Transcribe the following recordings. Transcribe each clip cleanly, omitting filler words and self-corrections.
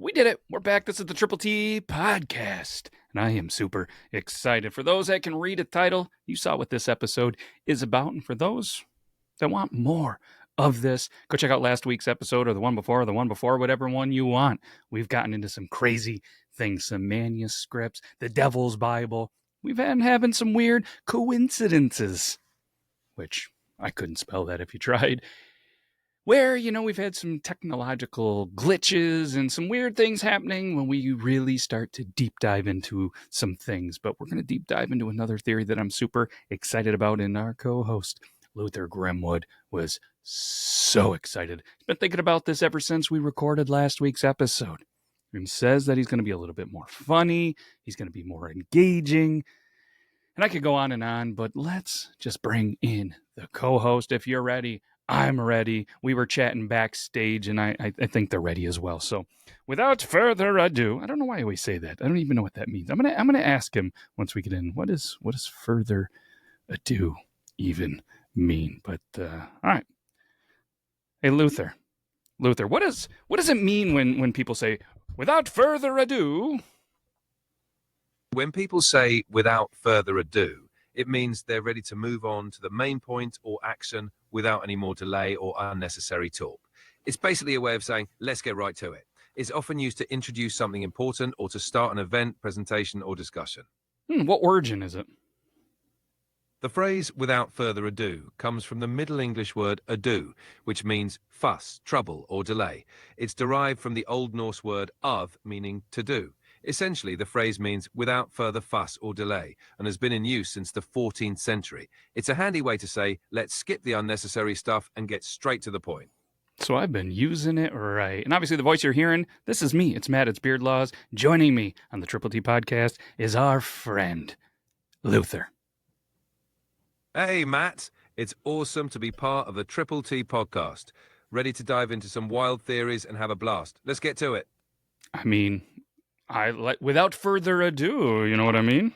We did it. We're back. This is the Triple T podcast, and I am super excited. For those that can read a title, you saw what this episode is about, and for those that want more of this, go check out last week's episode or the one before, whatever one you want. We've gotten into some crazy things, some manuscripts, the Devil's Bible. We've been having some weird coincidences, which I couldn't spell that if you tried. Where, we've had some technological glitches and some weird things happening when we really start to deep dive into some things. But we're going to deep dive into another theory that I'm super excited about, and our co-host, Luther Grimwood, was so excited. He's been thinking about this ever since we recorded last week's episode. And says that he's going to be a little bit more funny, he's going to be more engaging. And I could go on, but let's just bring in the co-host. If you're ready, I'm ready. We were chatting backstage, and I think they're ready as well. So, without further ado, I don't know why I always say that. I don't even know what that means. I'm gonna ask him once we get in. What does further ado even mean? But all right. Hey, Luther, what does it mean when people say without further ado? When people say without further ado, it means they're ready to move on to the main point or action without any more delay or unnecessary talk. It's basically a way of saying, let's get right to it. It's often used to introduce something important or to start an event, presentation, or discussion. What origin is it? The phrase without further ado comes from the Middle English word ado, which means fuss, trouble, or delay. It's derived from the Old Norse word of, meaning to do. Essentially, the phrase means without further fuss or delay and has been in use since the 14th century. It's a handy way to say, let's skip the unnecessary stuff and get straight to the point. So I've been using it right. And obviously the voice you're hearing, this is me. It's Matt, it's Beard Laws. Joining me on the Triple T podcast is our friend, Luther. Hey, Matt. It's awesome to be part of the Triple T podcast. Ready to dive into some wild theories and have a blast. Let's get to it. I mean, without further ado, you know what I mean?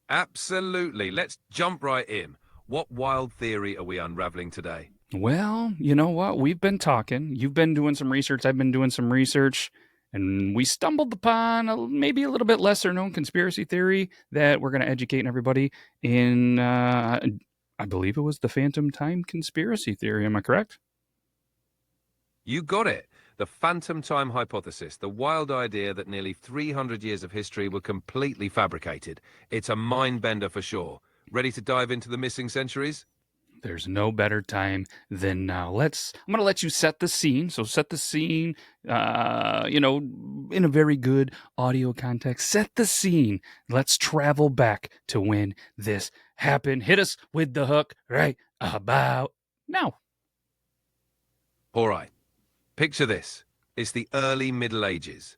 Absolutely. Let's jump right in. What wild theory are we unraveling today? Well, you know what? We've been talking. You've been doing some research. I've been doing some research. And we stumbled upon maybe a little bit lesser known conspiracy theory that we're going to educate everybody in, I believe it was the phantom time conspiracy theory. Am I correct? You got it. The phantom time hypothesis, the wild idea that nearly 300 years of history were completely fabricated. It's a mind bender for sure. Ready to dive into the missing centuries? There's no better time than now. I'm going to let you set the scene. So set the scene, in a very good audio context. Set the scene. Let's travel back to when this happened. Hit us with the hook right about now. All right. Picture this. It's the early Middle Ages.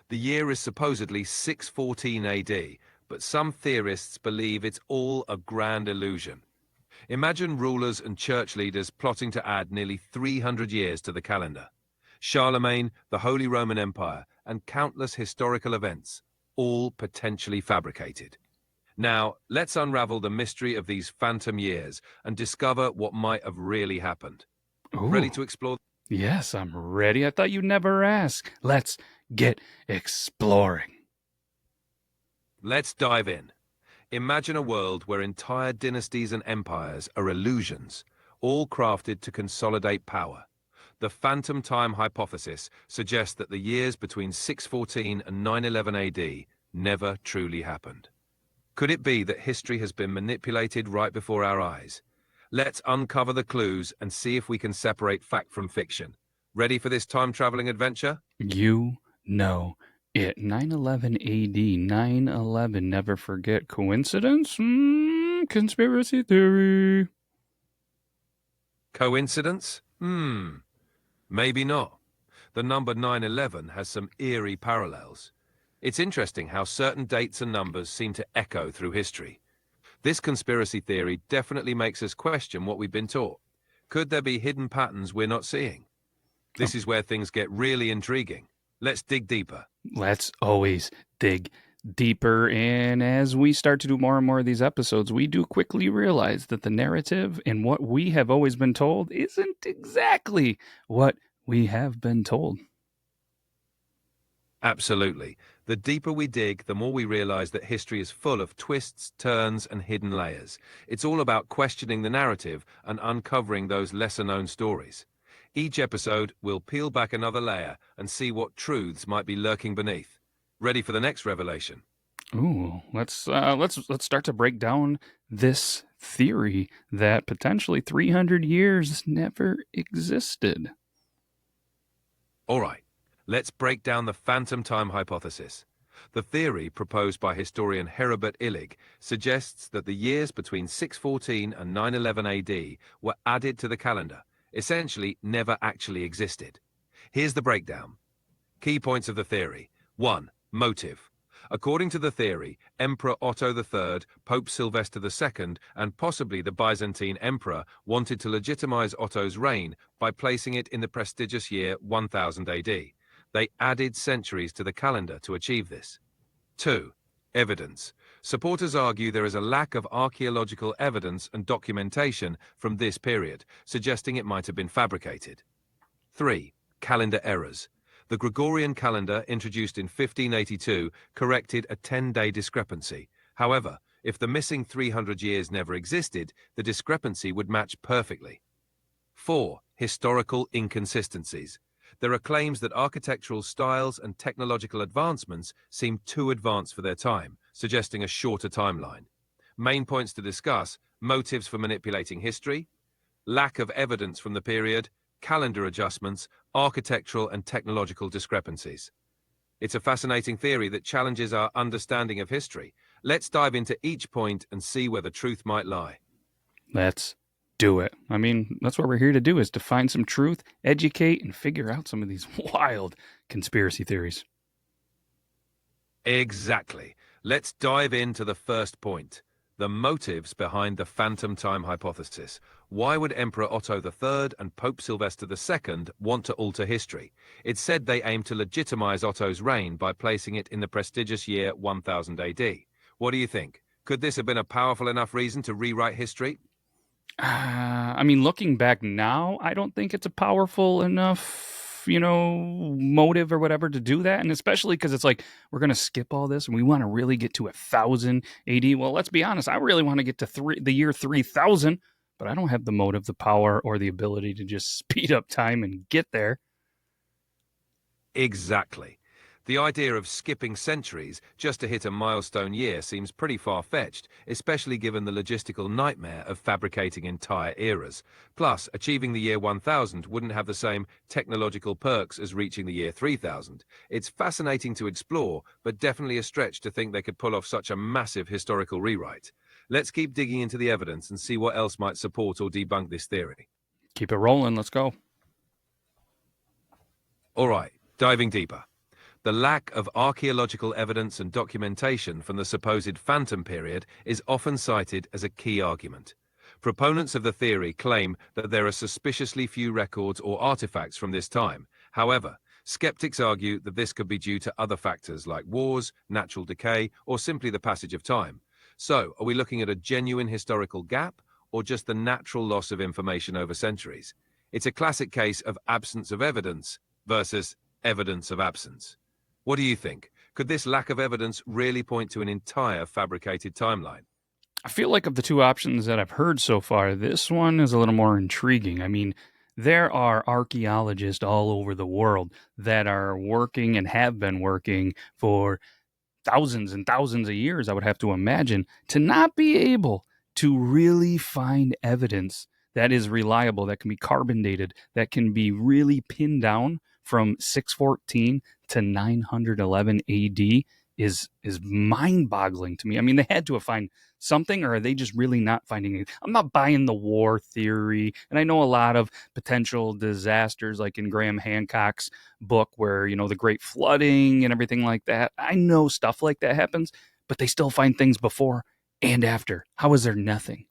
The year is supposedly 614 AD, but some theorists believe it's all a grand illusion. Imagine rulers and church leaders plotting to add nearly 300 years to the calendar. Charlemagne, the Holy Roman Empire, and countless historical events, all potentially fabricated. Now, let's unravel the mystery of these phantom years and discover what might have really happened. Ooh. Ready to explore? Yes, I'm ready. I thought you'd never ask. Let's get exploring. Let's dive in. Imagine a world where entire dynasties and empires are illusions, all crafted to consolidate power. The phantom time hypothesis suggests that the years between 614 and 911 AD never truly happened. Could it be that history has been manipulated right before our eyes? Let's uncover the clues and see if we can separate fact from fiction. Ready for this time-traveling adventure? You know it. 9/11 AD. 9/11. Never forget. Coincidence? Conspiracy theory. Coincidence? Maybe not. The number 9/11 has some eerie parallels. It's interesting how certain dates and numbers seem to echo through history. This conspiracy theory definitely makes us question what we've been taught. Could there be hidden patterns we're not seeing? This is where things get really intriguing. Let's dig deeper. Let's always dig deeper. And as we start to do more and more of these episodes, we do quickly realize that the narrative and what we have always been told isn't exactly what we have been told. Absolutely. The deeper we dig, the more we realize that history is full of twists, turns, and hidden layers. It's all about questioning the narrative and uncovering those lesser-known stories. Each episode, we'll peel back another layer and see what truths might be lurking beneath. Ready for the next revelation? Ooh, let's start to break down this theory that potentially 300 years never existed. All right, let's break down the phantom time hypothesis. The theory proposed by historian Heribert Illig suggests that the years between 614 and 911 AD were added to the calendar, essentially never actually existed. Here's the breakdown. Key points of the theory. 1. Motive. According to the theory, Emperor Otto III, Pope Sylvester II, and possibly the Byzantine Emperor wanted to legitimize Otto's reign by placing it in the prestigious year 1000 AD. They added centuries to the calendar to achieve this. 2. Evidence. Supporters argue there is a lack of archaeological evidence and documentation from this period, suggesting it might have been fabricated. 3. Calendar errors. The Gregorian calendar, introduced in 1582, corrected a 10-day discrepancy. However, if the missing 300 years never existed, the discrepancy would match perfectly. 4. Historical inconsistencies. There are claims that architectural styles and technological advancements seem too advanced for their time, suggesting a shorter timeline. Main points to discuss: motives for manipulating history, lack of evidence from the period, calendar adjustments, architectural and technological discrepancies. It's a fascinating theory that challenges our understanding of history. Let's dive into each point and see where the truth might lie. Let's do it. I mean, that's what we're here to do, is to find some truth, educate, and figure out some of these wild conspiracy theories. Exactly. Let's dive into the first point. The motives behind the phantom time hypothesis. Why would Emperor Otto III and Pope Sylvester II want to alter history? It's said they aimed to legitimize Otto's reign by placing it in the prestigious year 1000 AD. What do you think? Could this have been a powerful enough reason to rewrite history? I mean, looking back now, I don't think it's a powerful enough, motive or whatever to do that. And especially because it's like, we're going to skip all this and we want to really get to 1000 AD. Well, let's be honest. I really want to get to the year 3000, but I don't have the motive, the power, or the ability to just speed up time and get there. Exactly. The idea of skipping centuries just to hit a milestone year seems pretty far-fetched, especially given the logistical nightmare of fabricating entire eras. Plus, achieving the year 1000 wouldn't have the same technological perks as reaching the year 3000. It's fascinating to explore, but definitely a stretch to think they could pull off such a massive historical rewrite. Let's keep digging into the evidence and see what else might support or debunk this theory. Keep it rolling. Let's go. All right, diving deeper. The lack of archaeological evidence and documentation from the supposed phantom period is often cited as a key argument. Proponents of the theory claim that there are suspiciously few records or artifacts from this time. However, skeptics argue that this could be due to other factors like wars, natural decay, or simply the passage of time. So, are we looking at a genuine historical gap, or just the natural loss of information over centuries? It's a classic case of absence of evidence versus evidence of absence. What do you think? Could this lack of evidence really point to an entire fabricated timeline? I feel like of the two options that I've heard so far, this one is a little more intriguing. I mean, there are archaeologists all over the world that are working and have been working for thousands and thousands of years, I would have to imagine, to not be able to really find evidence that is reliable, that can be carbon dated, that can be really pinned down from 614 to 911 AD is mind-boggling to me. I mean, they had to have found something, or are they just really not finding it? I'm not buying the war theory, and I know a lot of potential disasters, like in Graham Hancock's book, where the Great Flooding and everything like that. I know stuff like that happens, but they still find things before and after. How is there nothing?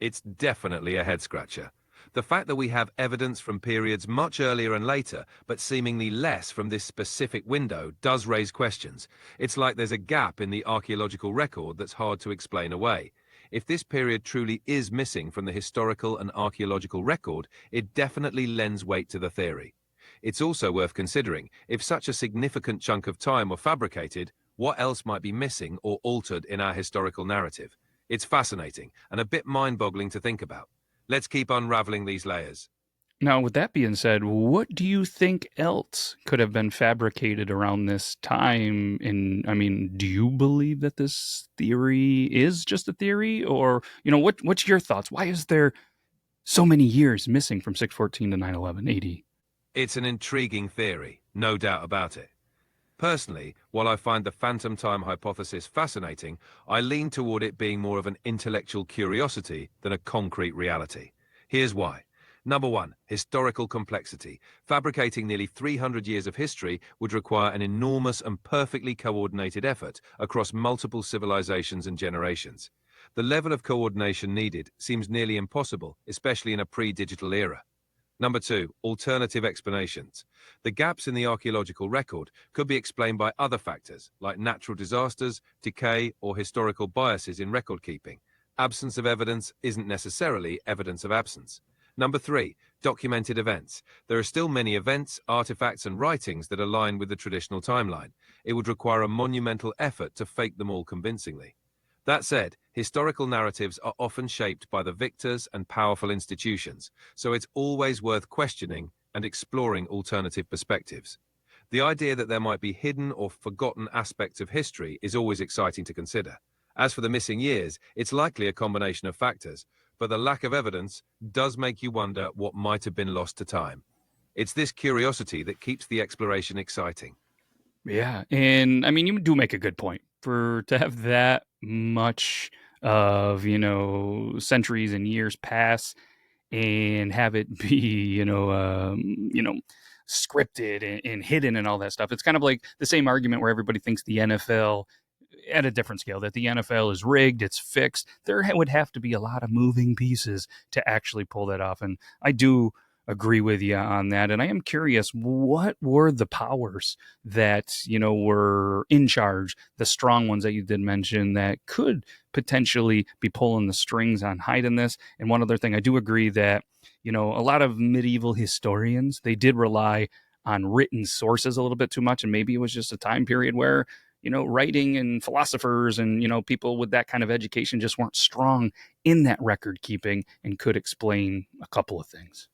It's definitely a head-scratcher. The fact that we have evidence from periods much earlier and later, but seemingly less from this specific window, does raise questions. It's like there's a gap in the archaeological record that's hard to explain away. If this period truly is missing from the historical and archaeological record, it definitely lends weight to the theory. It's also worth considering, if such a significant chunk of time were fabricated, what else might be missing or altered in our historical narrative? It's fascinating and a bit mind-boggling to think about. Let's keep unraveling these layers. Now, with that being said, what do you think else could have been fabricated around this time? And I mean, do you believe that this theory is just a theory, or what's your thoughts? Why is there so many years missing from 614 to 911 AD? It's an intriguing theory, no doubt about it. Personally, while I find the phantom time hypothesis fascinating, I lean toward it being more of an intellectual curiosity than a concrete reality. Here's why. Number one, historical complexity. Fabricating nearly 300 years of history would require an enormous and perfectly coordinated effort across multiple civilizations and generations. The level of coordination needed seems nearly impossible, especially in a pre-digital era. Number two, alternative explanations. The gaps in the archaeological record could be explained by other factors, like natural disasters, decay, or historical biases in record keeping. Absence of evidence isn't necessarily evidence of absence. Number three, documented events. There are still many events, artifacts, and writings that align with the traditional timeline. It would require a monumental effort to fake them all convincingly. That said, historical narratives are often shaped by the victors and powerful institutions, so it's always worth questioning and exploring alternative perspectives. The idea that there might be hidden or forgotten aspects of history is always exciting to consider. As for the missing years, it's likely a combination of factors, but the lack of evidence does make you wonder what might have been lost to time. It's this curiosity that keeps the exploration exciting. Yeah, and I mean, you do make a good point. To have that much of centuries and years pass and have it be scripted and hidden and all that stuff. It's kind of like the same argument where everybody thinks the NFL, at a different scale, that the NFL is rigged, it's fixed. There would have to be a lot of moving pieces to actually pull that off, and I do agree with you on that. And I am curious, what were the powers that were in charge, the strong ones that you did mention, that could potentially be pulling the strings on hiding this? And one other thing, I do agree that a lot of medieval historians, they did rely on written sources a little bit too much, and maybe it was just a time period where writing and philosophers and people with that kind of education just weren't strong in that record keeping and could explain a couple of things.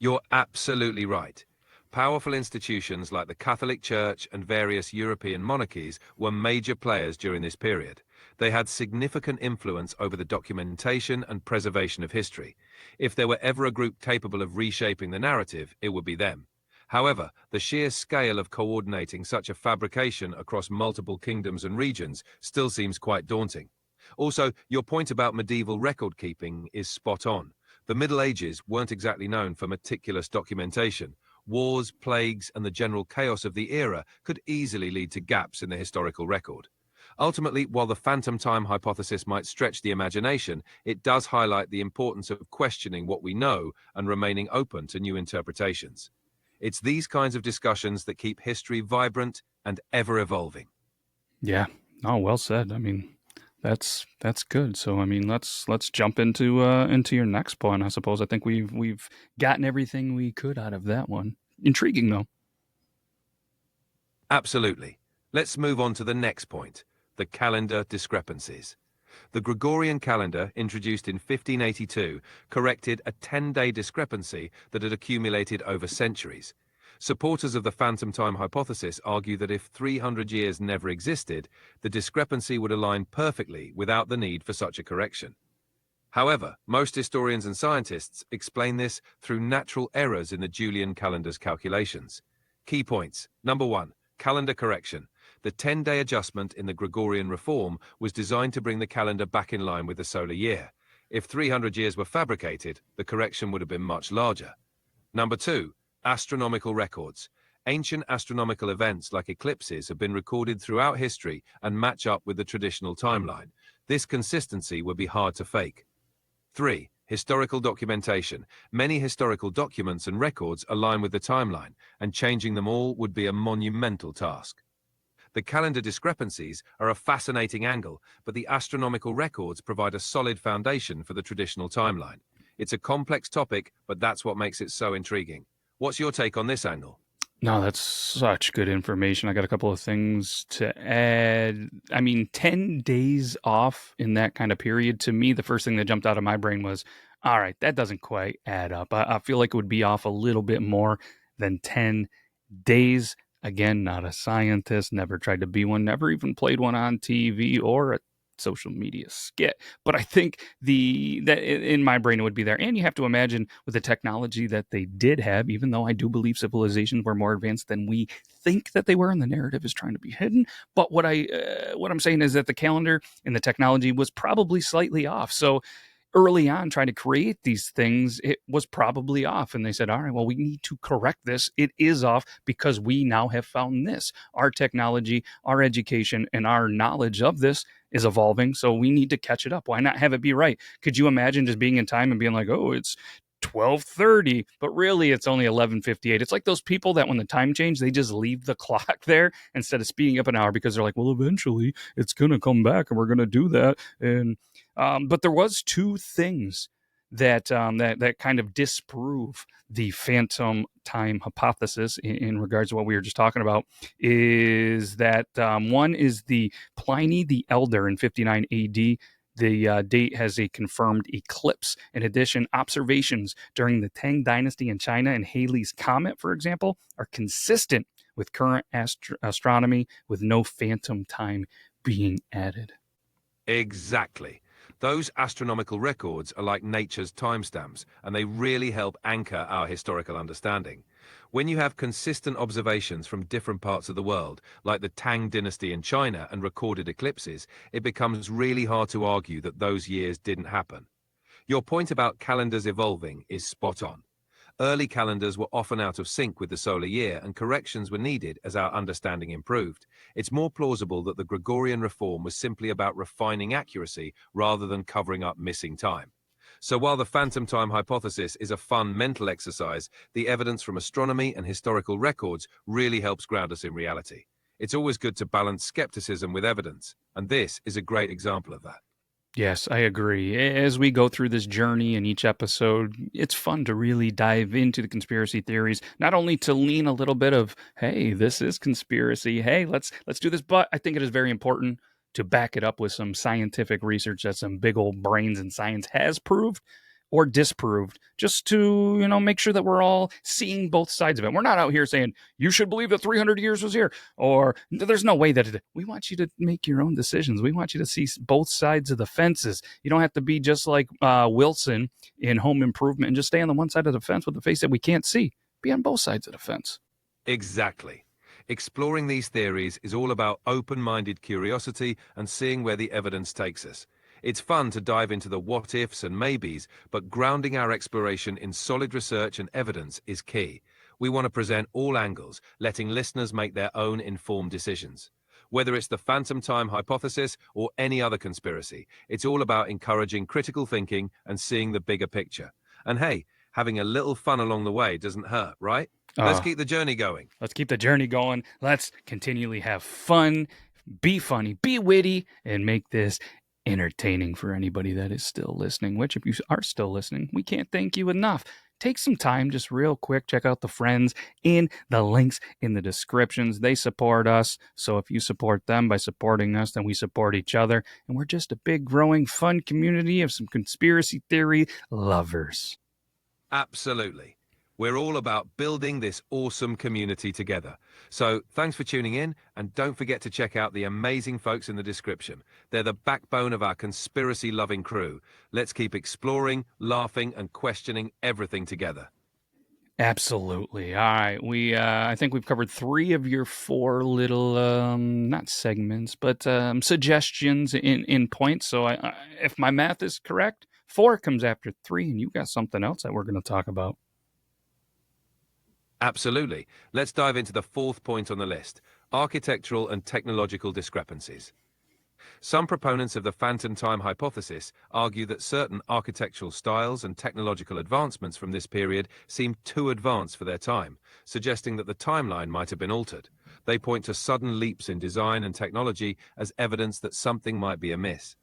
You're absolutely right. Powerful institutions like the Catholic Church and various European monarchies were major players during this period. They had significant influence over the documentation and preservation of history. If there were ever a group capable of reshaping the narrative, it would be them. However, the sheer scale of coordinating such a fabrication across multiple kingdoms and regions still seems quite daunting. Also, your point about medieval record keeping is spot on. The Middle Ages weren't exactly known for meticulous documentation. Wars, plagues, and the general chaos of the era could easily lead to gaps in the historical record. Ultimately, while the phantom time hypothesis might stretch the imagination, it does highlight the importance of questioning what we know and remaining open to new interpretations. It's these kinds of discussions that keep history vibrant and ever evolving. Yeah. Oh, well said. I mean, that's good. So I mean, let's jump into your next point. I suppose I think we've gotten everything we could out of that one. Intriguing though. Absolutely. Let's move on to the next point, the calendar discrepancies. The Gregorian calendar, introduced in 1582, corrected a 10-day discrepancy that had accumulated over centuries. Supporters of the phantom time hypothesis argue that if 300 years never existed, the discrepancy would align perfectly without the need for such a correction. However, most historians and scientists explain this through natural errors in the Julian calendar's calculations. Key points. Number one, calendar correction. The 10-day adjustment in the Gregorian reform was designed to bring the calendar back in line with the solar year. If 300 years were fabricated, the correction would have been much larger. Number two, astronomical records. Ancient astronomical events like eclipses have been recorded throughout history and match up with the traditional timeline. This consistency would be hard to fake. 3. Historical documentation. Many historical documents and records align with the timeline, and changing them all would be a monumental task. The calendar discrepancies are a fascinating angle, but the astronomical records provide a solid foundation for the traditional timeline. It's a complex topic, but that's what makes it so intriguing. What's your take on this angle? No, that's such good information. I got a couple of things to add. I mean, 10 days off in that kind of period, to me, the first thing that jumped out of my brain was, all right, that doesn't quite add up. I feel like it would be off a little bit more than 10 days. Again, not a scientist, never tried to be one, never even played one on TV or a social media skit. But I think that in my brain it would be there. And you have to imagine with the technology that they did have, even though I do believe civilizations were more advanced than we think that they were, and the narrative is trying to be hidden. But what I'm saying is that the calendar and the technology was probably slightly off. So early on trying to create these things, it was probably off. And they said, all right, well, we need to correct this. It is off because we now have found this. Our technology, our education, and our knowledge of this is evolving. So we need to catch it up. Why not have it be right? Could you imagine just being in time and being like, oh, it's 12:30, but really it's only 11:58. It's like those people that when the time change, they just leave the clock there instead of speeding up an hour because they're like, well, eventually it's going to come back and we're going to do that. And but there was two things that kind of disprove the phantom time hypothesis in regards to what we were just talking about. Is that one is the Pliny the Elder in 59 AD. The date has a confirmed eclipse. In addition, observations during the Tang Dynasty in China and Halley's Comet, for example, are consistent with current astronomy, with no phantom time being added. Exactly. Those astronomical records are like nature's timestamps, and they really help anchor our historical understanding. When you have consistent observations from different parts of the world, like the Tang dynasty in China and recorded eclipses, it becomes really hard to argue that those years didn't happen. Your point about calendars evolving is spot on. Early calendars were often out of sync with the solar year, and corrections were needed as our understanding improved. It's more plausible that the Gregorian reform was simply about refining accuracy rather than covering up missing time. So while the phantom time hypothesis is a fun mental exercise, the evidence from astronomy and historical records really helps ground us in reality. It's always good to balance skepticism with evidence, and this is a great example of that. Yes, I agree. As we go through this journey in each episode, it's fun to really dive into the conspiracy theories, not only to lean a little bit of, hey, this is conspiracy. Hey, let's do this, but I think it is very important to back it up with some scientific research that some big old brains in science has proved or disproved, just to, make sure that we're all seeing both sides of it. We're not out here saying you should believe that 300 years was here, or there's no way that we want you to make your own decisions. We want you to see both sides of the fences. You don't have to be just like Wilson in Home Improvement and just stay on the one side of the fence with the face that we can't see. Be on both sides of the fence. Exactly. Exploring these theories is all about open-minded curiosity and seeing where the evidence takes us. It's fun to dive into the what-ifs and maybes, but grounding our exploration in solid research and evidence is key. We want to present all angles, letting listeners make their own informed decisions. Whether it's the phantom time hypothesis or any other conspiracy, it's all about encouraging critical thinking and seeing the bigger picture. And hey, having a little fun along the way doesn't hurt, right? Let's keep the journey going. Let's keep the journey going. Let's continually have fun, be funny, be witty, and make this entertaining for anybody that is still listening, which if you are still listening, we can't thank you enough. Take some time, just real quick, check out the friends in the links in the descriptions. They support us. So if you support them by supporting us, then we support each other. And we're just a big, growing, fun community of some conspiracy theory lovers. Absolutely. We're all about building this awesome community together. So thanks for tuning in, and don't forget to check out the amazing folks in the description. They're the backbone of our conspiracy-loving crew. Let's keep exploring, laughing, and questioning everything together. Absolutely. All right. I think we've covered 3 of your 4 little, not segments, but suggestions in points. So if my math is correct, 4 comes after 3, and you got something else that we're going to talk about. Absolutely. Let's dive into the 4th point on the list: architectural and technological discrepancies. Some proponents of the phantom time hypothesis argue that certain architectural styles and technological advancements from this period seem too advanced for their time, suggesting that the timeline might have been altered. They point to sudden leaps in design and technology as evidence that something might be amiss.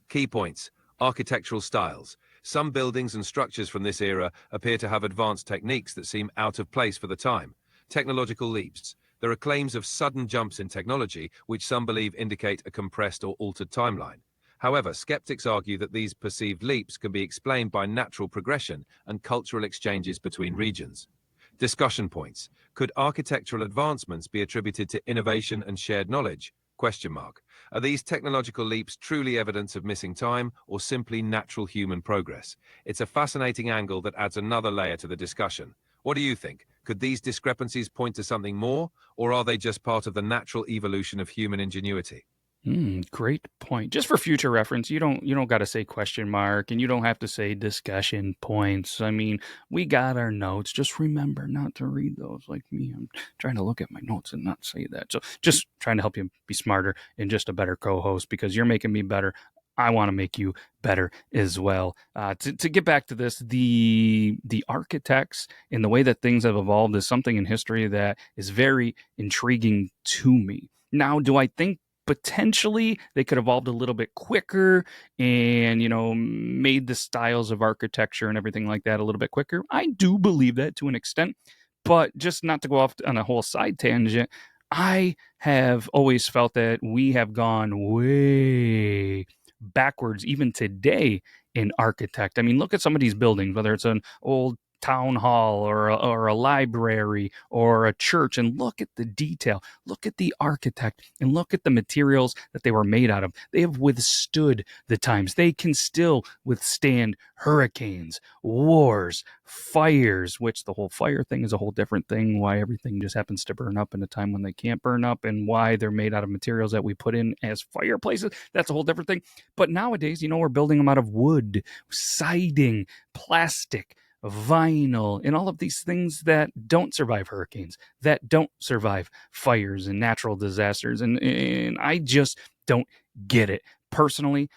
Key points: architectural styles. Some buildings and structures from this era appear to have advanced techniques that seem out of place for the time. Technological leaps. There are claims of sudden jumps in technology, which some believe indicate a compressed or altered timeline. However, skeptics argue that these perceived leaps can be explained by natural progression and cultural exchanges between regions. Discussion points. Could architectural advancements be attributed to innovation and shared knowledge? Question mark. Are these technological leaps truly evidence of missing time or simply natural human progress? It's a fascinating angle that adds another layer to the discussion. What do you think? Could these discrepancies point to something more, or are they just part of the natural evolution of human ingenuity? Great point. Just for future reference, you don't got to say question mark, and you don't have to say discussion points. I mean, we got our notes. Just remember not to read those like me. I'm trying to look at my notes and not say that. So just trying to help you be smarter and just a better co-host because you're making me better. I want to make you better as well. To get back to this, the architects and the way that things have evolved is something in history that is very intriguing to me. Now, do I think potentially they could have evolved a little bit quicker and made the styles of architecture and everything like that a little bit quicker? I do believe that to an extent, but just not to go off on a whole side tangent, I have always felt that we have gone way backwards even today in architect. I mean, look at some of these buildings, whether it's an old town hall or a library or a church, and look at the detail, look at the architect, and look at the materials that they were made out of. They have withstood the times. They can still withstand hurricanes, wars, fires, which the whole fire thing is a whole different thing, why everything just happens to burn up in a time when they can't burn up, and why they're made out of materials that we put in as fireplaces. That's a whole different thing. But nowadays, we're building them out of wood, siding, plastic, vinyl, and all of these things that don't survive hurricanes, that don't survive fires and natural disasters. And I just don't get it personally.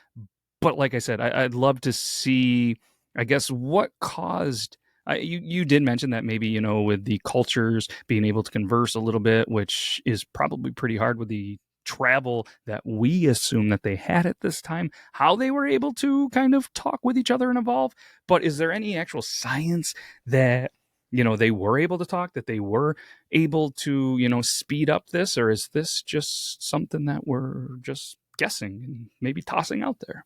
But like I said, I'd love to see, I guess, what caused. You did mention that maybe, with the cultures being able to converse a little bit, which is probably pretty hard with the travel that we assume that they had at this time, how they were able to kind of talk with each other and evolve. But is there any actual science that, they were able to talk, that they were able to, speed up this? Or is this just something that we're just guessing and maybe tossing out there?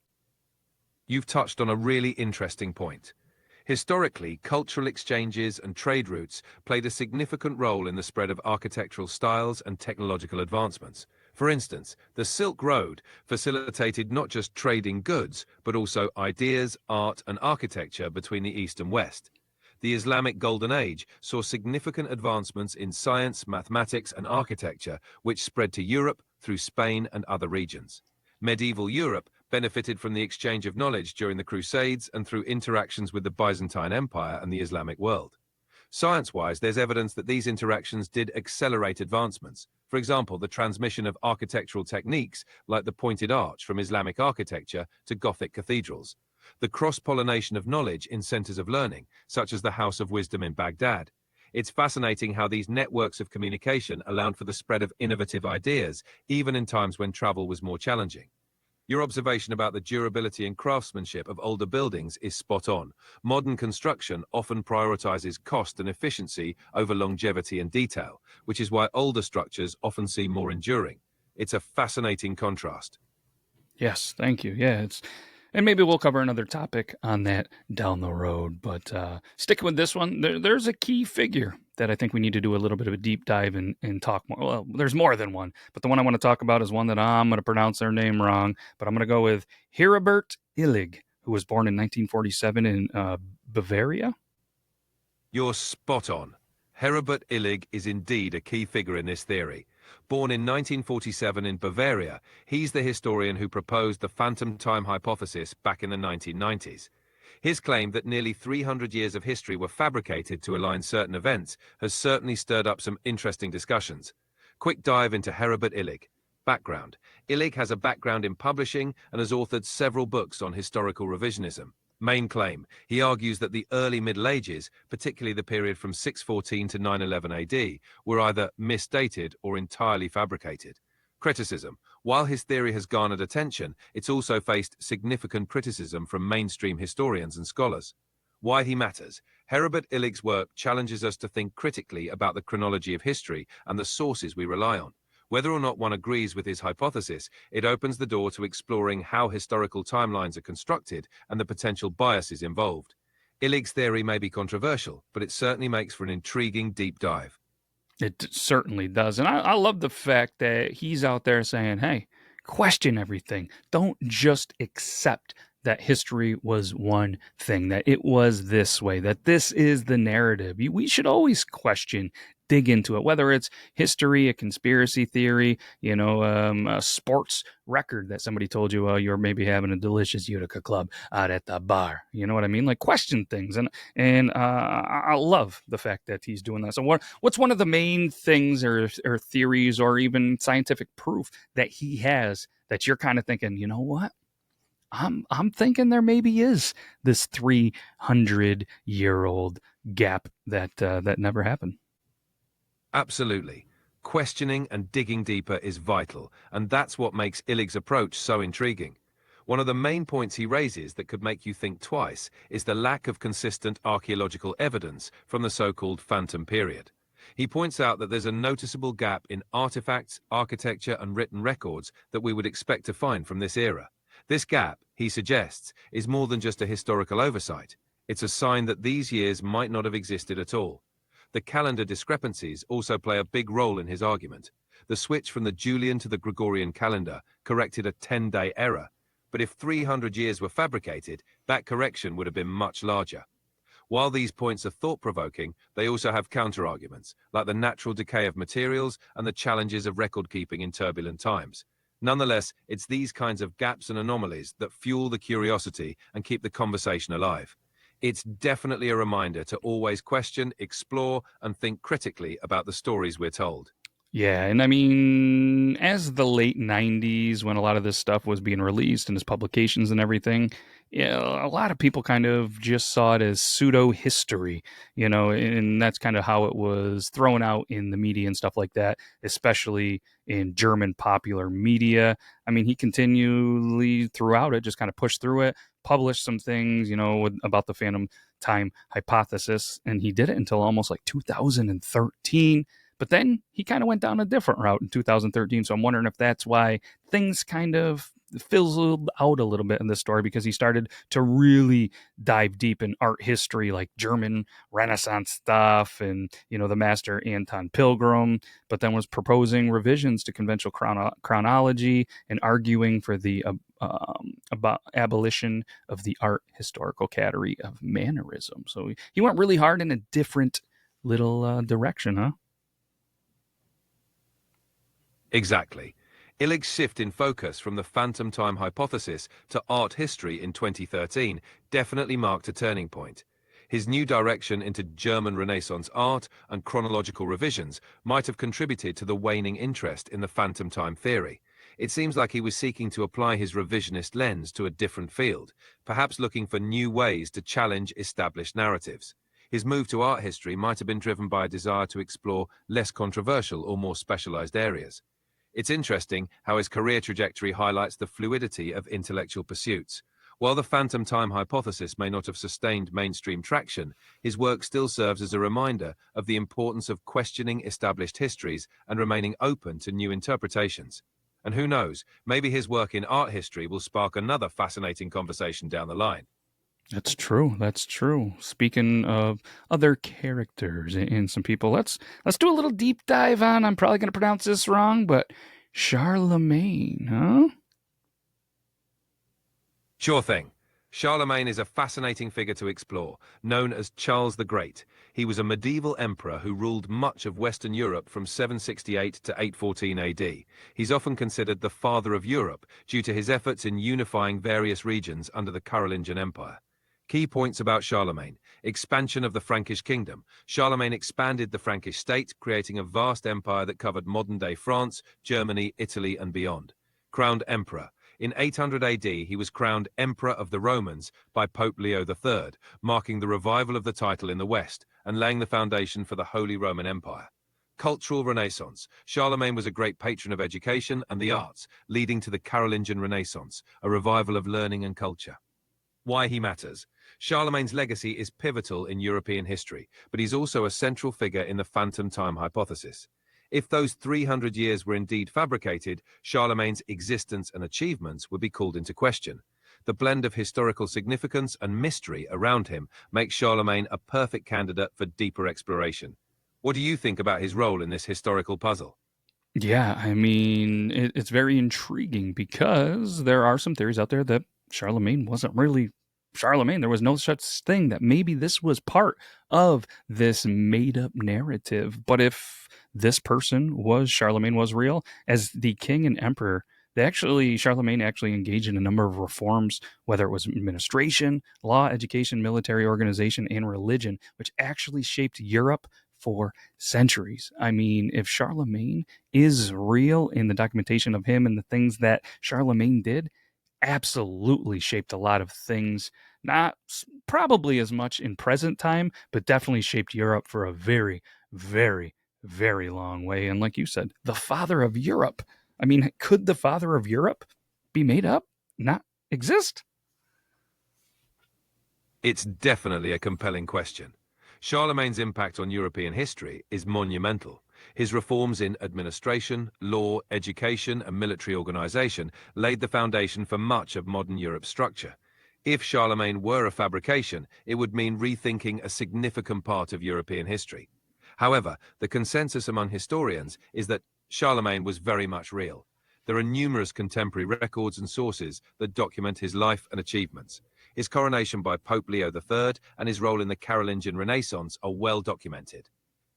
You've touched on a really interesting point. Historically, cultural exchanges and trade routes played a significant role in the spread of architectural styles and technological advancements. For instance, the Silk Road facilitated not just trading goods, but also ideas, art, and architecture between the East and West. The Islamic Golden Age saw significant advancements in science, mathematics, and architecture, which spread to Europe through Spain and other regions. Medieval Europe benefited from the exchange of knowledge during the Crusades and through interactions with the Byzantine Empire and the Islamic world. Science-wise, there's evidence that these interactions did accelerate advancements. For example, the transmission of architectural techniques like the pointed arch from Islamic architecture to Gothic cathedrals. The cross-pollination of knowledge in centers of learning, such as the House of Wisdom in Baghdad. It's fascinating how these networks of communication allowed for the spread of innovative ideas, even in times when travel was more challenging. Your observation about the durability and craftsmanship of older buildings is spot on. Modern construction often prioritizes cost and efficiency over longevity and detail, which is why older structures often seem more enduring. It's a fascinating contrast. Yes, thank you. Yeah, and maybe we'll cover another topic on that down the road. But sticking with this one, there's a key figure that I think we need to do a little bit of a deep dive and talk more. Well, there's more than one, but the one I want to talk about is one that I'm going to pronounce their name wrong, but I'm going to go with Heribert Illig, who was born in 1947 in Bavaria. You're spot on. Heribert Illig is indeed a key figure in this theory. Born in 1947 in Bavaria, he's the historian who proposed the phantom time hypothesis back in the 1990s. His claim that nearly 300 years of history were fabricated to align certain events has certainly stirred up some interesting discussions. Quick dive into Heribert Illig. Background. Illig has a background in publishing and has authored several books on historical revisionism. Main claim. He argues that the early Middle Ages, particularly the period from 614 to 911 AD, were either misdated or entirely fabricated. Criticism. While his theory has garnered attention, it's also faced significant criticism from mainstream historians and scholars. Why he matters. Heribert Illig's work challenges us to think critically about the chronology of history and the sources we rely on. Whether or not one agrees with his hypothesis, it opens the door to exploring how historical timelines are constructed and the potential biases involved. Illig's theory may be controversial, but it certainly makes for an intriguing deep dive. It certainly does. And I love the fact that he's out there saying, hey, question everything. Don't just accept that history was one thing, that it was this way, that this is the narrative. We should always question, dig into it, whether it's history, a conspiracy theory, a sports record that somebody told you, you're maybe having a delicious Utica club out at the bar. You know what I mean? Like, question things. And I love the fact that he's doing that. So what's one of the main things or theories or even scientific proof that he has that you're kind of thinking, you know what? I'm thinking there maybe is this 300-year-old gap that never happened. Absolutely. Questioning and digging deeper is vital, and that's what makes Illig's approach so intriguing. One of the main points he raises that could make you think twice is the lack of consistent archaeological evidence from the so-called Phantom period. He points out that there's a noticeable gap in artifacts, architecture, and written records that we would expect to find from this era. This gap, he suggests, is more than just a historical oversight. It's a sign that these years might not have existed at all. The calendar discrepancies also play a big role in his argument. The switch from the Julian to the Gregorian calendar corrected a 10-day error, but if 300 years were fabricated, that correction would have been much larger. While these points are thought-provoking, they also have counterarguments, like the natural decay of materials and the challenges of record-keeping in turbulent times. Nonetheless, it's these kinds of gaps and anomalies that fuel the curiosity and keep the conversation alive. It's definitely a reminder to always question, explore, and think critically about the stories we're told. Yeah, and I mean, as the late 90s, when a lot of this stuff was being released in his publications and everything, a lot of people kind of just saw it as pseudo history, and that's kind of how it was thrown out in the media and stuff like that, especially in German popular media. I mean, he continually throughout it just kind of pushed through it, published some things, about the phantom time hypothesis, and he did it until almost like 2013. But then he kind of went down a different route in 2013. So I'm wondering if that's why things kind of fizzled out a little bit in this story, because he started to really dive deep in art history, like German Renaissance stuff and, the master Anton Pilgrim, but then was proposing revisions to conventional chronology and arguing for the about abolition of the art historical category of mannerism. So he went really hard in a different little direction, huh? Exactly. Illig's shift in focus from the phantom time hypothesis to art history in 2013 definitely marked a turning point. His new direction into German Renaissance art and chronological revisions might have contributed to the waning interest in the phantom time theory. It seems like he was seeking to apply his revisionist lens to a different field, perhaps looking for new ways to challenge established narratives. His move to art history might have been driven by a desire to explore less controversial or more specialized areas. It's interesting how his career trajectory highlights the fluidity of intellectual pursuits. While the phantom time hypothesis may not have sustained mainstream traction, his work still serves as a reminder of the importance of questioning established histories and remaining open to new interpretations. And who knows, maybe his work in art history will spark another fascinating conversation down the line. That's true. That's true. Speaking of other characters and some people, let's do a little deep dive on. I'm probably going to pronounce this wrong, but Charlemagne, huh? Sure thing. Charlemagne is a fascinating figure to explore, known as Charles the Great. He was a medieval emperor who ruled much of Western Europe from 768 to 814 AD. He's often considered the father of Europe due to his efforts in unifying various regions under the Carolingian Empire. Key points about Charlemagne. Expansion of the Frankish kingdom. Charlemagne expanded the Frankish state, creating a vast empire that covered modern-day France, Germany, Italy, and beyond. Crowned emperor. In 800 AD, he was crowned Emperor of the Romans by Pope Leo III, marking the revival of the title in the West and laying the foundation for the Holy Roman Empire. Cultural Renaissance. Charlemagne was a great patron of education and the arts, leading to the Carolingian Renaissance, a revival of learning and culture. Why he matters. Charlemagne's legacy is pivotal in European history, but he's also a central figure in the phantom time hypothesis. If those 300 years were indeed fabricated, Charlemagne's existence and achievements would be called into question. The blend of historical significance and mystery around him makes Charlemagne a perfect candidate for deeper exploration. What do you think about his role in this historical puzzle? Yeah, I mean, it's very intriguing because there are some theories out there that Charlemagne wasn't really Charlemagne. There was no such thing, that maybe this was part of this made up narrative. But if this person was Charlemagne was real, as the king and emperor, Charlemagne actually engaged in a number of reforms, whether it was administration, law, education, military organization, and religion, which actually shaped Europe for centuries. I mean, if Charlemagne is real in the documentation of him and the things that Charlemagne did, absolutely shaped a lot of things, not probably as much in present time, but definitely shaped Europe for a very, very, very long way. And like you said, the father of Europe. I mean, could the father of Europe be made up? Not exist? It's definitely a compelling question. Charlemagne's impact on European history is monumental. His reforms in administration, law, education, and military organization laid the foundation for much of modern Europe's structure. If Charlemagne were a fabrication, it would mean rethinking a significant part of European history. However, the consensus among historians is that Charlemagne was very much real. There are numerous contemporary records and sources that document his life and achievements. His coronation by Pope Leo III and his role in the Carolingian Renaissance are well documented.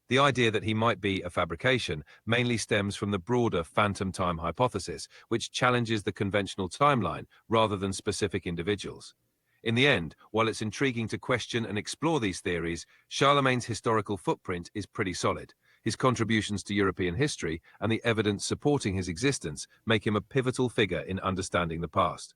The idea that he might be a fabrication mainly stems from the broader phantom time hypothesis, which challenges the conventional timeline rather than specific individuals. In the end, while it's intriguing to question and explore these theories, Charlemagne's historical footprint is pretty solid. His contributions to European history and the evidence supporting his existence make him a pivotal figure in understanding the past.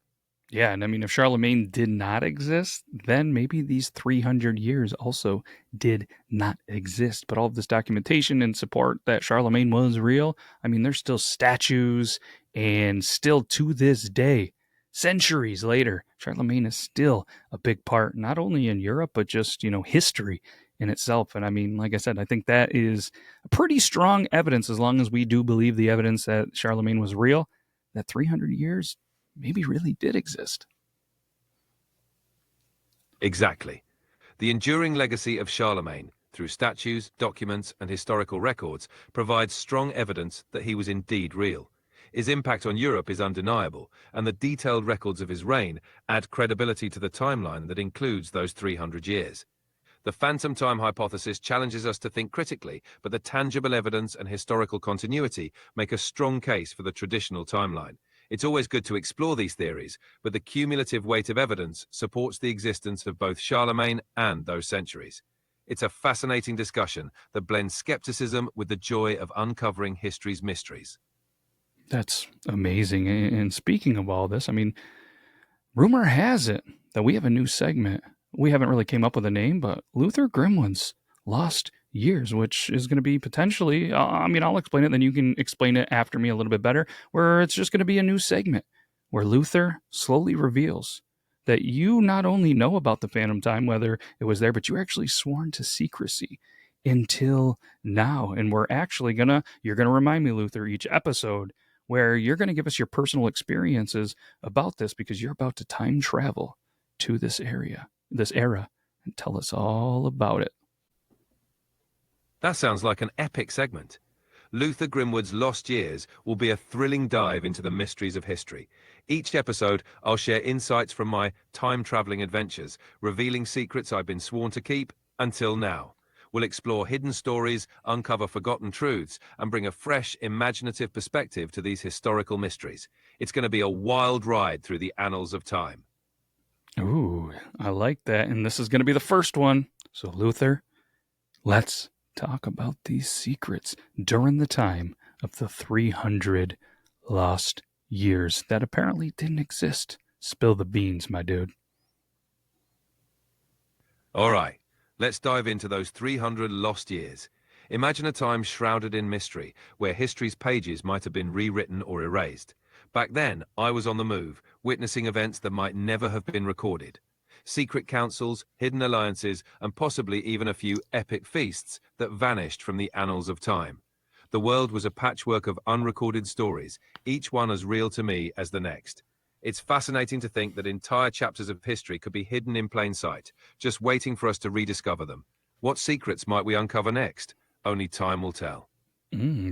Yeah, and I mean, if Charlemagne did not exist, then maybe these 300 years also did not exist. But all of this documentation and support that Charlemagne was real, I mean, there's still statues, and still to this day, centuries later, Charlemagne is still a big part, not only in Europe, but just, history in itself. And I mean, like I said, I think that is pretty strong evidence, as long as we do believe the evidence that Charlemagne was real, that 300 years maybe really did exist. Exactly. The enduring legacy of Charlemagne, through statues, documents, and historical records, provides strong evidence that he was indeed real. His impact on Europe is undeniable, and the detailed records of his reign add credibility to the timeline that includes those 300 years. The phantom time hypothesis challenges us to think critically, but the tangible evidence and historical continuity make a strong case for the traditional timeline. It's always good to explore these theories, but the cumulative weight of evidence supports the existence of both Charlemagne and those centuries. It's a fascinating discussion that blends skepticism with the joy of uncovering history's mysteries. That's amazing. And speaking of all this, I mean, rumor has it that we have a new segment. We haven't really came up with a name, but Luther Grimwood's Lost Years, which is going to be potentially, I'll explain it, then you can explain it after me a little bit better, where it's just going to be a new segment where Luther slowly reveals that you not only know about the Phantom Time, whether it was there, but you actually sworn to secrecy until now. And you're going to remind me, Luther, each episode where you're going to give us your personal experiences about this, because you're about to time travel to this era, and tell us all about it. That sounds like an epic segment. Luther Grimwood's Lost Years will be a thrilling dive into the mysteries of history. Each episode, I'll share insights from my time-traveling adventures, revealing secrets I've been sworn to keep until now. We'll explore hidden stories, uncover forgotten truths, and bring a fresh, imaginative perspective to these historical mysteries. It's going to be a wild ride through the annals of time. Ooh, I like that. And this is going to be the first one. So, Luther, let's talk about these secrets during the time of the 300 lost years that apparently didn't exist. Spill the beans, my dude. All right, let's dive into those 300 lost years. Imagine a time shrouded in mystery, where history's pages might have been rewritten or erased. Back then, I was on the move, witnessing events that might never have been recorded. Secret councils, hidden alliances, and possibly even a few epic feasts that vanished from the annals of time. The world was a patchwork of unrecorded stories, each one as real to me as the next. It's fascinating to think that entire chapters of history could be hidden in plain sight, just waiting for us to rediscover them. What secrets might we uncover next? Only time will tell.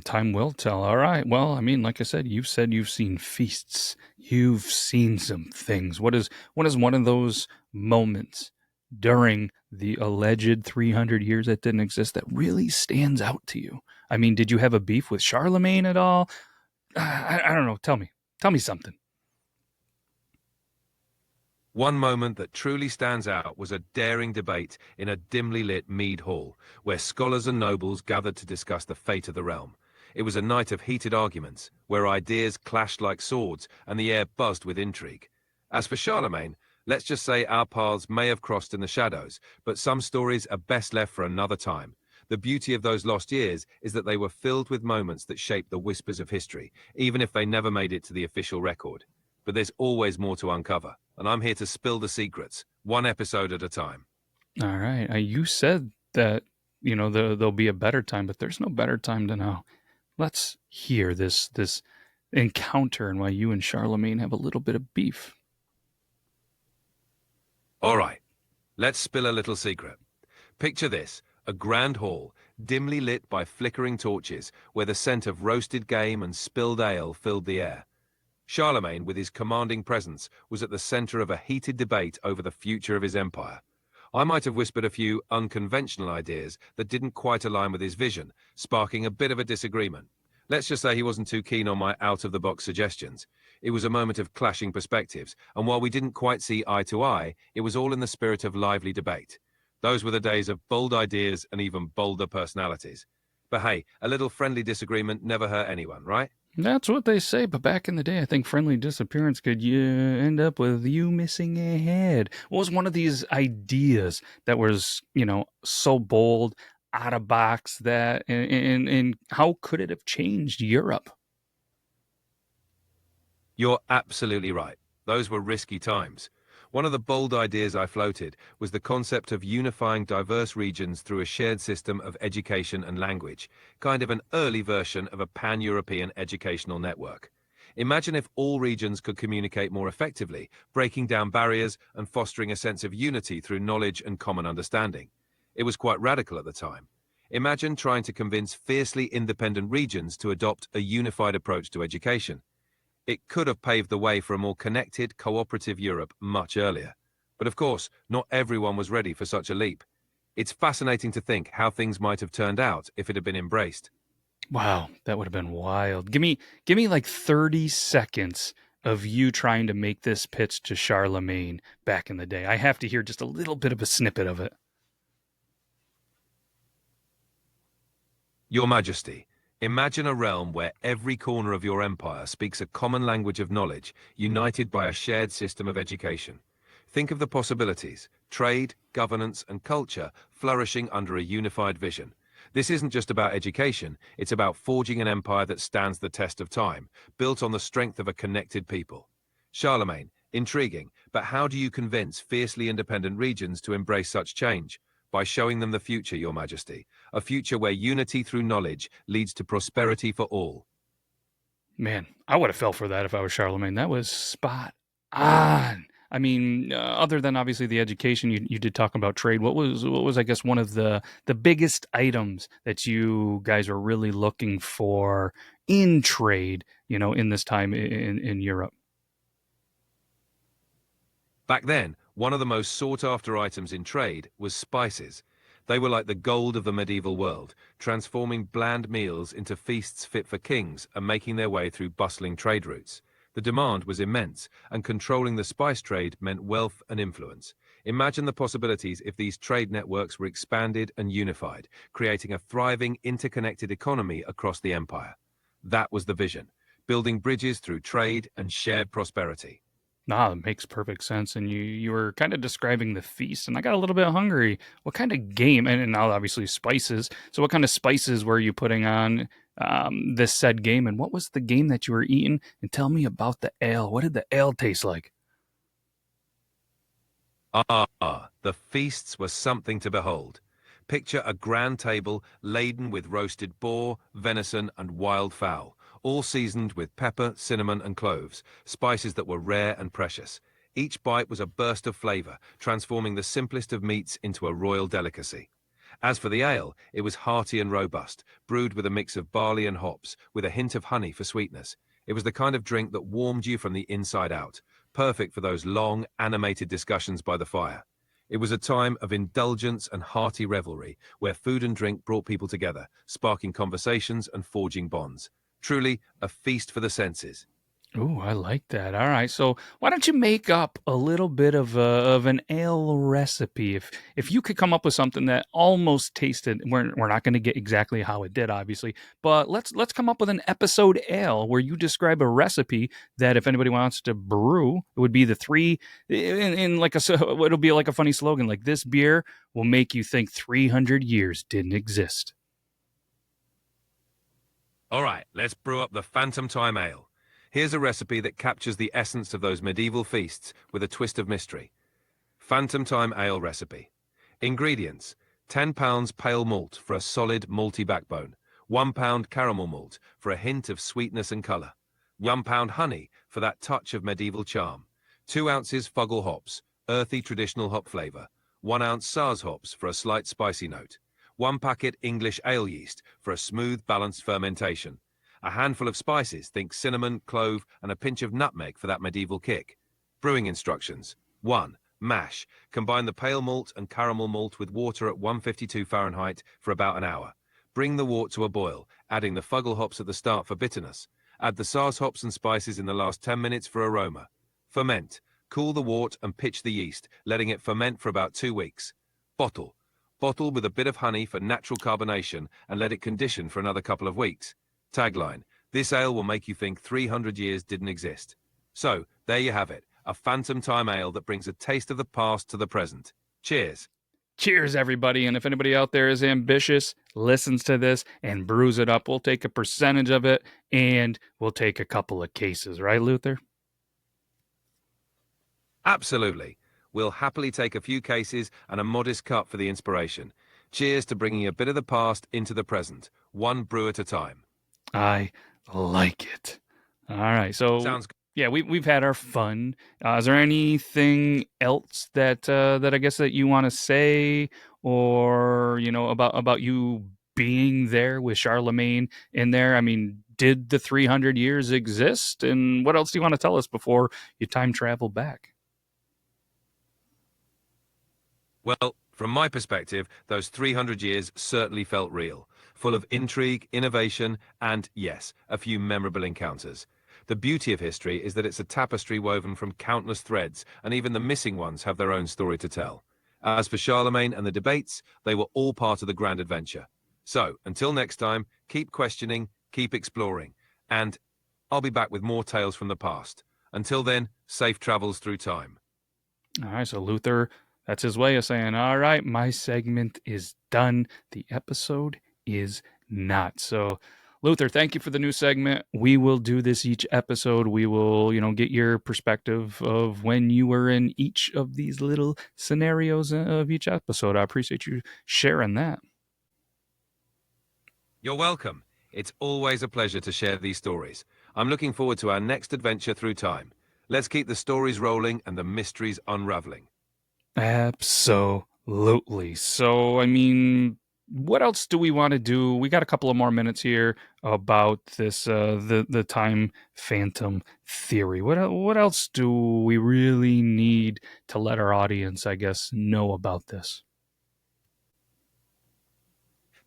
Time will tell. All right. Well, I mean, like I said you've seen feasts. You've seen some things. What is one of those moments during the alleged 300 years that didn't exist that really stands out to you? I mean, did you have a beef with Charlemagne at all? I don't know. Tell me. Tell me something. One moment that truly stands out was a daring debate in a dimly lit mead hall, where scholars and nobles gathered to discuss the fate of the realm. It was a night of heated arguments, where ideas clashed like swords and the air buzzed with intrigue. As for Charlemagne, let's just say our paths may have crossed in the shadows, but some stories are best left for another time. The beauty of those lost years is that they were filled with moments that shaped the whispers of history, even if they never made it to the official record. But there's always more to uncover, and I'm here to spill the secrets, one episode at a time. All right. You said that, there'll be a better time, but there's no better time than now. Let's hear this encounter and why you and Charlemagne have a little bit of beef. All right, let's spill a little secret. Picture this, a grand hall, dimly lit by flickering torches, where the scent of roasted game and spilled ale filled the air. Charlemagne, with his commanding presence, was at the center of a heated debate over the future of his empire. I might have whispered a few unconventional ideas that didn't quite align with his vision, sparking a bit of a disagreement. Let's just say he wasn't too keen on my out-of-the-box suggestions. It was a moment of clashing perspectives, and while we didn't quite see eye to eye, it was all in the spirit of lively debate. Those were the days of bold ideas and even bolder personalities. But hey, a little friendly disagreement never hurt anyone, right? That's what they say, but back in the day, I think friendly disappearance could end up with you missing a head. What was one of these ideas that was, so bold, out of box that, and how could it have changed Europe? You're absolutely right. Those were risky times. One of the bold ideas I floated was the concept of unifying diverse regions through a shared system of education and language, kind of an early version of a pan-European educational network. Imagine if all regions could communicate more effectively, breaking down barriers and fostering a sense of unity through knowledge and common understanding. It was quite radical at the time. Imagine trying to convince fiercely independent regions to adopt a unified approach to education. It could have paved the way for a more connected, cooperative Europe much earlier. But of course, not everyone was ready for such a leap. It's fascinating to think how things might have turned out if it had been embraced. Wow, that would have been wild. Give me like 30 seconds of you trying to make this pitch to Charlemagne back in the day. I have to hear just a little bit of a snippet of it. Your Majesty, imagine a realm where every corner of your empire speaks a common language of knowledge, united by a shared system of education. Think of the possibilities: trade, governance, and culture flourishing under a unified vision. This isn't just about education, it's about forging an empire that stands the test of time, built on the strength of a connected people. Charlemagne, intriguing, but how do you convince fiercely independent regions to embrace such change? By showing them the future, Your Majesty, a future where unity through knowledge leads to prosperity for all. Man, I would have fell for that if I was Charlemagne. That was spot on. I mean, other than obviously the education, you did talk about trade. What was I guess one of the biggest items that you guys are really looking for in trade, in this time in Europe? Back then, one of the most sought-after items in trade was spices. They were like the gold of the medieval world, transforming bland meals into feasts fit for kings and making their way through bustling trade routes. The demand was immense, and controlling the spice trade meant wealth and influence. Imagine the possibilities if these trade networks were expanded and unified, creating a thriving, interconnected economy across the empire. That was the vision, building bridges through trade and shared prosperity. Nah, it makes perfect sense. And you were kind of describing the feast, and I got a little bit hungry. What kind of game? And now obviously spices. So what kind of spices were you putting on this said game? And what was the game that you were eating? And tell me about the ale. What did the ale taste like? Ah, the feasts were something to behold. Picture a grand table laden with roasted boar, venison, and wild fowl, all seasoned with pepper, cinnamon, and cloves, spices that were rare and precious. Each bite was a burst of flavor, transforming the simplest of meats into a royal delicacy. As for the ale, it was hearty and robust, brewed with a mix of barley and hops, with a hint of honey for sweetness. It was the kind of drink that warmed you from the inside out, perfect for those long, animated discussions by the fire. It was a time of indulgence and hearty revelry, where food and drink brought people together, sparking conversations and forging bonds. Truly a feast for the senses. Ooh, I like that. All right, so why don't you make up a little bit of an ale recipe? If you could come up with something that almost tasted, we're not going to get exactly how it did, obviously, but let's come up with an episode ale where you describe a recipe that if anybody wants to brew, it would be the three in like a so it'll be like a funny slogan like this beer will make you think 300 years didn't exist. All right, let's brew up the Phantom Time Ale. Here's a recipe that captures the essence of those medieval feasts with a twist of mystery. Phantom Time Ale recipe. Ingredients: 10 pounds pale malt for a solid malty backbone, 1 pound caramel malt for a hint of sweetness and colour, 1 pound honey for that touch of medieval charm, 2 ounces Fuggle hops, earthy traditional hop flavour, 1 ounce Sars hops for a slight spicy note, 1 packet English ale yeast for a smooth, balanced fermentation, a handful of spices, think cinnamon, clove, and a pinch of nutmeg for that medieval kick. Brewing instructions. 1. Mash. Combine the pale malt and caramel malt with water at 152 Fahrenheit for about an hour. Bring the wort to a boil, adding the Fuggle hops at the start for bitterness. Add the Sars hops and spices in the last 10 minutes for aroma. Ferment. Cool the wort and pitch the yeast, letting it ferment for about 2 weeks. Bottle. Bottle with a bit of honey for natural carbonation and let it condition for another couple of weeks. Tagline: this ale will make you think 300 years didn't exist. So, there you have it, a Phantom Time Ale that brings a taste of the past to the present. Cheers. Cheers, everybody. And if anybody out there is ambitious, listens to this and brews it up, we'll take a percentage of it and we'll take a couple of cases, right, Luther? Absolutely. We'll happily take a few cases and a modest cut for the inspiration. Cheers to bringing a bit of the past into the present, one brew at a time. I like it. All right. So, Sounds good. yeah, we've had our fun. Is there anything else that I guess that you want to say, or about you being there with Charlemagne in there? I mean, did the 300 years exist, and what else do you want to tell us before you time travel back? Well, from my perspective, those 300 years certainly felt real, full of intrigue, innovation, and, yes, a few memorable encounters. The beauty of history is that it's a tapestry woven from countless threads, and even the missing ones have their own story to tell. As for Charlemagne and the debates, they were all part of the grand adventure. So, until next time, keep questioning, keep exploring, and I'll be back with more tales from the past. Until then, safe travels through time. All right, so Luther, that's his way of saying, all right, my segment is done. The episode is not. So, Luther, thank you for the new segment. We will do this each episode. We will, get your perspective of when you were in each of these little scenarios of each episode. I appreciate you sharing that. You're welcome. It's always a pleasure to share these stories. I'm looking forward to our next adventure through time. Let's keep the stories rolling and the mysteries unraveling. Absolutely. So, I mean, what else do we want to do? We got a couple of more minutes here about this the time phantom theory. What else do we really need to let our audience, I guess, know about this?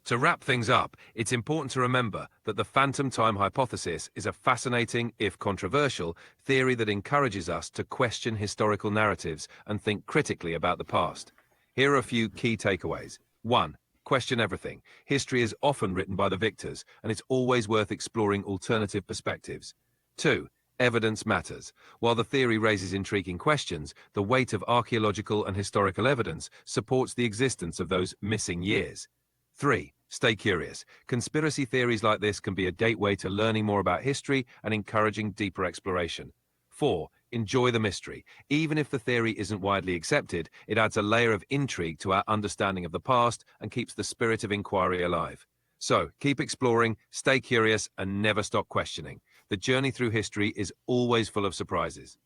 To wrap things up, it's important to remember that the phantom time hypothesis is a fascinating, if controversial, theory that encourages us to question historical narratives and think critically about the past. Here are a few key takeaways. 1. Question everything. History is often written by the victors, and it's always worth exploring alternative perspectives. 2. Evidence matters. While the theory raises intriguing questions, the weight of archaeological and historical evidence supports the existence of those missing years. 3. Stay curious. Conspiracy theories like this can be a gateway to learning more about history and encouraging deeper exploration. 4. Enjoy the mystery. Even if the theory isn't widely accepted, it adds a layer of intrigue to our understanding of the past and keeps the spirit of inquiry alive. So, keep exploring, stay curious, and never stop questioning. The journey through history is always full of surprises.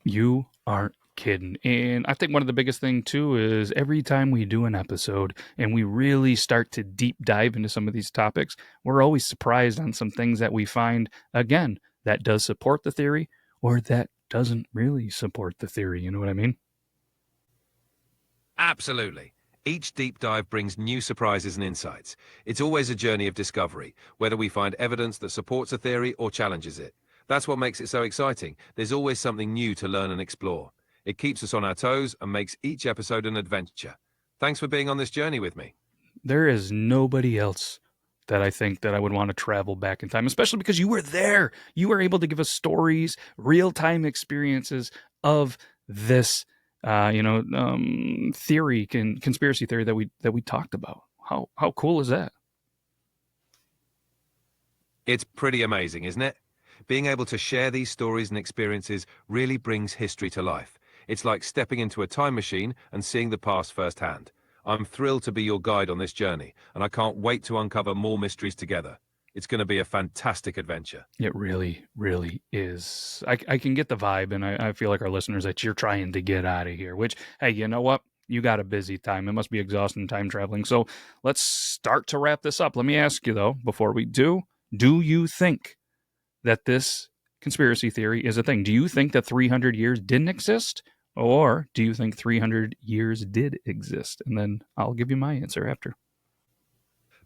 You aren't kidding. And I think one of the biggest thing too is every time we do an episode and we really start to deep dive into some of these topics, we're always surprised on some things that we find, again, that does support the theory or that doesn't really support the theory. You know what I mean? Absolutely. Each deep dive brings new surprises and insights. It's always a journey of discovery, whether we find evidence that supports a theory or challenges it. That's what makes it so exciting. There's always something new to learn and explore. It keeps us on our toes and makes each episode an adventure. Thanks for being on this journey with me. There is nobody else that I think that I would want to travel back in time, especially because you were there. You were able to give us stories, real-time experiences of this theory, conspiracy theory that we talked about. How cool is that? It's pretty amazing, isn't it? Being able to share these stories and experiences really brings history to life. It's like stepping into a time machine and seeing the past firsthand. I'm thrilled to be your guide on this journey, and I can't wait to uncover more mysteries together. It's going to be a fantastic adventure. It really, really is. I can get the vibe, and I feel like our listeners that you're trying to get out of here, which, hey, you know what? You got a busy time. It must be exhausting time traveling. So let's start to wrap this up. Let me ask you, though, before we do you think that this conspiracy theory is a thing? Do you think that 300 years didn't exist? Or do you think 300 years did exist? And then I'll give you my answer after.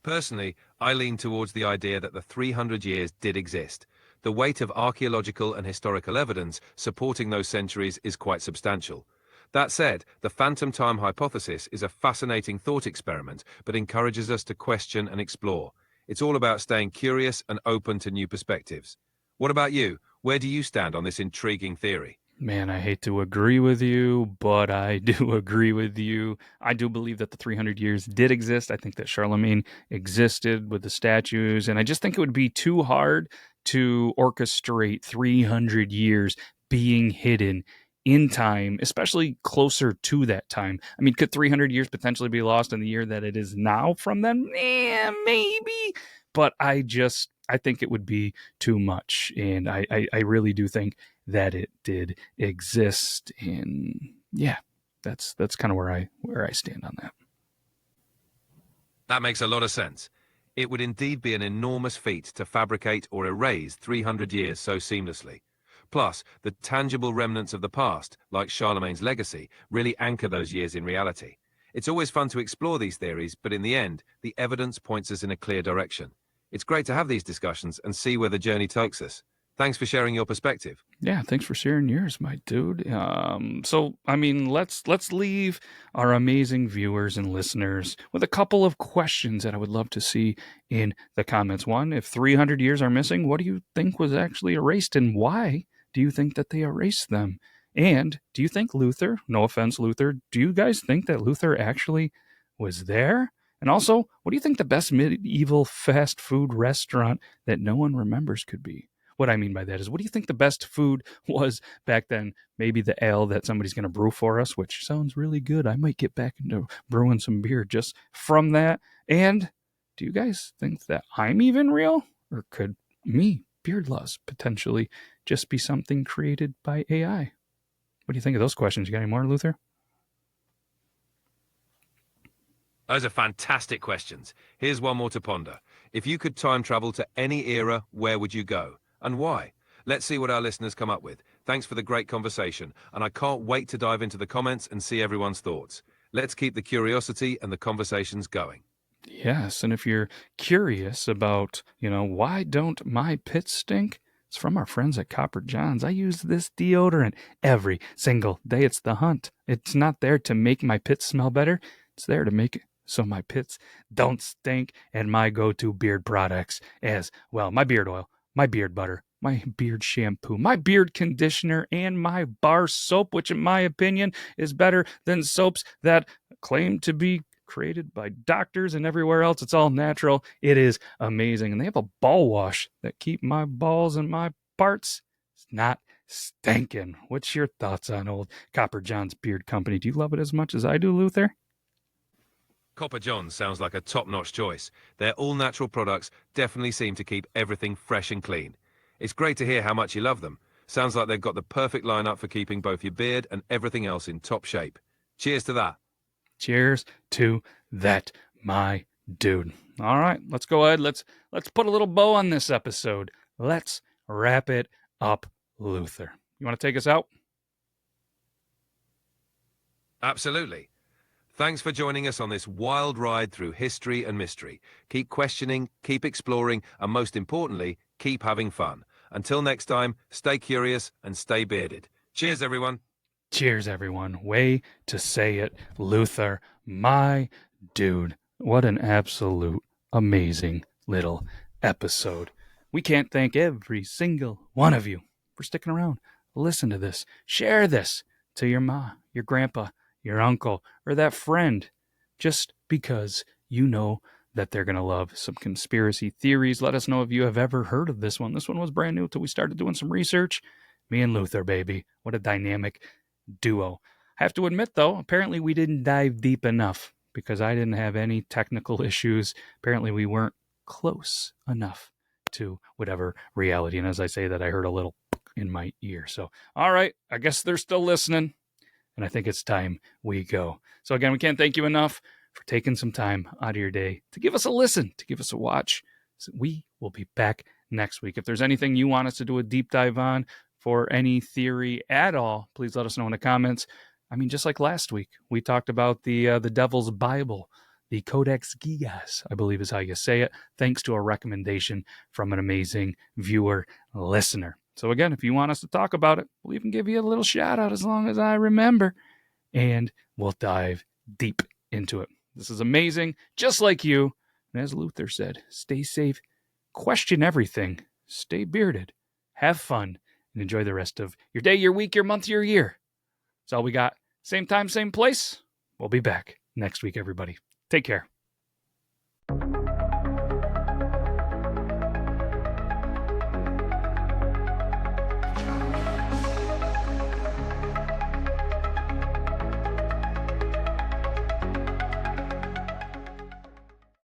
Personally, I lean towards the idea that the 300 years did exist. The weight of archaeological and historical evidence supporting those centuries is quite substantial. That said, the phantom time hypothesis is a fascinating thought experiment, but encourages us to question and explore. It's all about staying curious and open to new perspectives. What about you? Where do you stand on this intriguing theory? Man, I hate to agree with you, but I do agree with you. I do believe that the 300 years did exist. I think that Charlemagne existed with the statues, and I just think it would be too hard to orchestrate 300 years being hidden in time, especially closer to that time. I mean, could 300 years potentially be lost in the year that it is now from then? Maybe. But I think it would be too much. And I really do think that it did exist. And yeah, that's kind of where I stand on that. That makes a lot of sense. It would indeed be an enormous feat to fabricate or erase 300 years so seamlessly. Plus, the tangible remnants of the past, like Charlemagne's legacy, really anchor those years in reality. It's always fun to explore these theories, but in the end, the evidence points us in a clear direction. It's great to have these discussions and see where the journey takes us. Thanks for sharing your perspective. Yeah, thanks for sharing yours, my dude. So I mean, let's leave our amazing viewers and listeners with a couple of questions that I would love to see in the comments. One, if 300 years are missing, what do you think was actually erased, and why do you think that they erased them? And do you think Luther, no offense, Luther, do you guys think that Luther actually was there? And also, what do you think the best medieval fast food restaurant that no one remembers could be? What I mean by that is, what do you think the best food was back then? Maybe the ale that somebody's going to brew for us, which sounds really good. I might get back into brewing some beer just from that. And do you guys think that I'm even real? Or could me, Beardlaws, potentially just be something created by AI? What do you think of those questions? You got any more, Luther? Those are fantastic questions. Here's one more to ponder. If you could time travel to any era, where would you go? And why? Let's see what our listeners come up with. Thanks for the great conversation, and I can't wait to dive into the comments and see everyone's thoughts. Let's keep the curiosity and the conversations going. Yes, and if you're curious about, why don't my pits stink? It's from our friends at Copper John's. I use this deodorant every single day. It's the hunt. It's not there to make my pits smell better. It's there to make it so my pits don't stink, and my go-to beard products as well. My beard oil, my beard butter, my beard shampoo, my beard conditioner, and my bar soap, which in my opinion is better than soaps that claim to be created by doctors and everywhere else. It's all natural. It is amazing. And they have a ball wash that keep my balls and my parts not stankin'. What's your thoughts on old Copper John's Beard Company? Do you love it as much as I do, Luther? Copper John sounds like a top-notch choice. Their all-natural products definitely seem to keep everything fresh and clean. It's great to hear how much you love them. Sounds like they've got the perfect lineup for keeping both your beard and everything else in top shape. Cheers to that. Cheers to that, my dude. All right, let's go ahead. Let's put a little bow on this episode. Let's wrap it up, Luther. You want to take us out? Absolutely. Thanks for joining us on this wild ride through history and mystery. Keep questioning, keep exploring, and most importantly, keep having fun. Until next time, stay curious and stay bearded. Cheers, everyone. Cheers, everyone. Way to say it, Luther. My dude. What an absolute amazing little episode. We can't thank every single one of you for sticking around. Listen to this. Share this to your ma, your grandpa, your uncle, or that friend, just because you know that they're going to love some conspiracy theories. Let us know if you have ever heard of this one. This one was brand new until we started doing some research. Me and Luther, baby. What a dynamic duo. I have to admit, though, apparently we didn't dive deep enough because I didn't have any technical issues. Apparently we weren't close enough to whatever reality. And as I say that, I heard a little in my ear. So, all right, I guess they're still listening. And I think it's time we go. So again, we can't thank you enough for taking some time out of your day to give us a listen, to give us a watch. So we will be back next week. If there's anything you want us to do a deep dive on for any theory at all, please let us know in the comments. I mean, just like last week, we talked about the Devil's Bible, the Codex Gigas, I believe is how you say it, thanks to a recommendation from an amazing viewer listener. So again, if you want us to talk about it, we'll even give you a little shout out as long as I remember, and we'll dive deep into it. This is amazing, just like you. And as Luther said, stay safe, question everything, stay bearded, have fun, and enjoy the rest of your day, your week, your month, your year. That's all we got. Same time, same place. We'll be back next week, everybody. Take care.